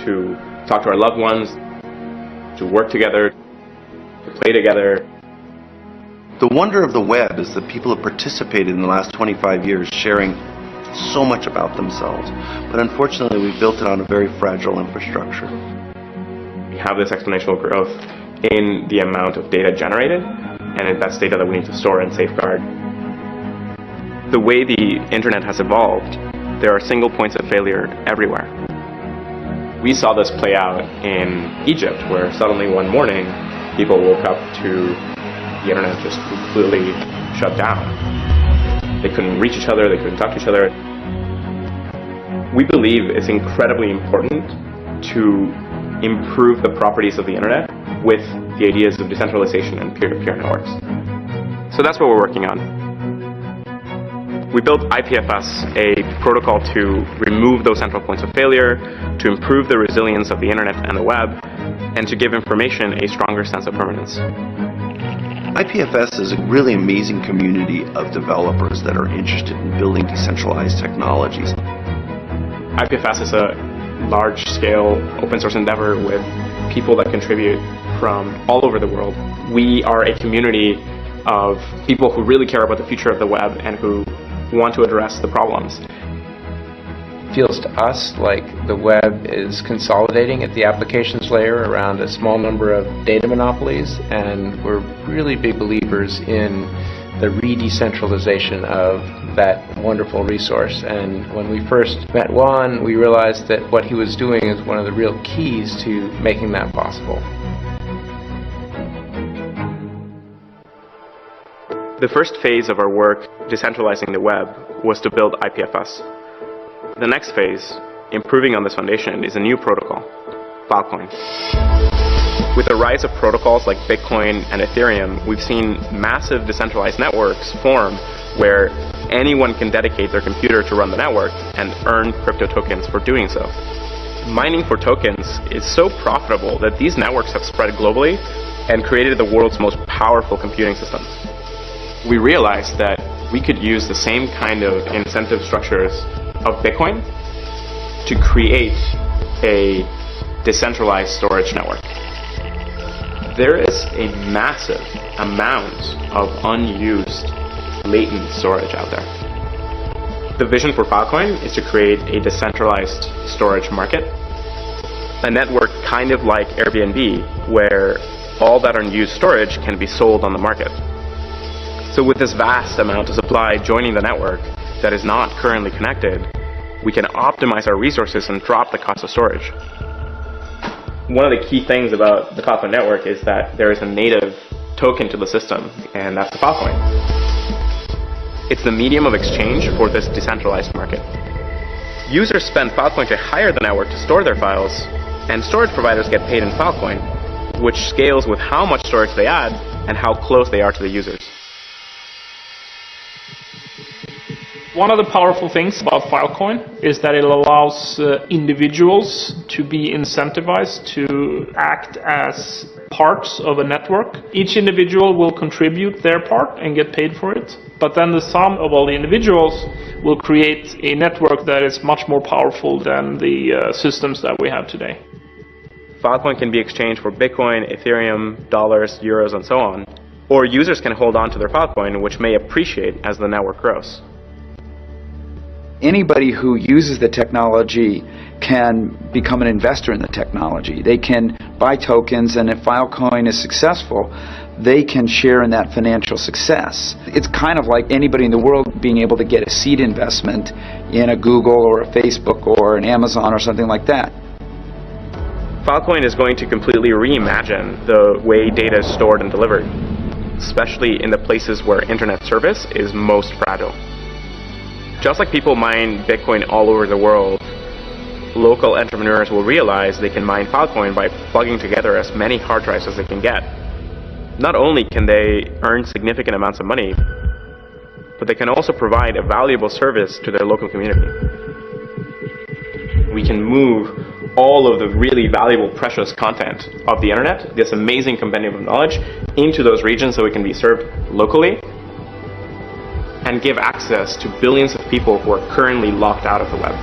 to talk to our loved ones, to work together, to play together. The wonder of the web is that people have participated in the last 25 years sharing so much about themselves, but unfortunately we've built it on a very fragile infrastructure. We have this exponential growth in the amount of data generated, and that's data that we need to store and safeguard. The way the internet has evolved, there are single points of failure everywhere. We saw this play out in Egypt, where suddenly one morning people woke up to the internet just completely shut down. They couldn't reach each other, they couldn't talk to each other. We believe it's incredibly important to improve the properties of the internet with the ideas of decentralization and peer-to-peer networks. So that's what we're working on. We built IPFS, a protocol to remove those central points of failure, to improve the resilience of the internet and the web, and to give information a stronger sense of permanence. IPFS is a really amazing community of developers that are interested in building decentralized technologies. IPFS is a large-scale open-source endeavor with people that contribute from all over the world. We are a community of people who really care about the future of the web and who want to address the problems. It feels to us like the web is consolidating at the applications layer around a small number of data monopolies, and we're really big believers in the re-decentralization of that wonderful resource. And when we first met Juan, we realized that what he was doing is one of the real keys to making that possible. The first phase of our work, decentralizing the web, was to build IPFS. The next phase, improving on this foundation, is a new protocol, Filecoin. With the rise of protocols like Bitcoin and Ethereum, we've seen massive decentralized networks form where anyone can dedicate their computer to run the network and earn crypto tokens for doing so. Mining for tokens is so profitable that these networks have spread globally and created the world's most powerful computing systems. We realized that we could use the same kind of incentive structures of Bitcoin to create a decentralized storage network. There is a massive amount of unused latent storage out there. The vision for Filecoin is to create a decentralized storage market, a network kind of like Airbnb, where all that unused storage can be sold on the market. So with this vast amount of supply joining the network that is not currently connected, we can optimize our resources and drop the cost of storage. One of the key things about the Filecoin network is that there is a native token to the system, and that's the Filecoin. It's the medium of exchange for this decentralized market. Users spend Filecoin to hire the network to store their files, and storage providers get paid in Filecoin, which scales with how much storage they add and how close they are to the users. One of the powerful things about Filecoin is that it allows individuals to be incentivized to act as parts of a network. Each individual will contribute their part and get paid for it, but then the sum of all the individuals will create a network that is much more powerful than the systems that we have today. Filecoin can be exchanged for Bitcoin, Ethereum, dollars, euros, and so on, or users can hold on to their Filecoin, which may appreciate as the network grows. Anybody who uses the technology can become an investor in the technology. They can buy tokens, and if Filecoin is successful, they can share in that financial success. It's kind of like anybody in the world being able to get a seed investment in a Google or a Facebook or an Amazon or something like that. Filecoin is going to completely reimagine the way data is stored and delivered, especially in the places where internet service is most fragile. Just like people mine Bitcoin all over the world, local entrepreneurs will realize they can mine Filecoin by plugging together as many hard drives as they can get. Not only can they earn significant amounts of money, but they can also provide a valuable service to their local community. We can move all of the really valuable, precious content of the internet, this amazing compendium of knowledge, into those regions so it can be served locally and give access to billions of people who are currently locked out of the web.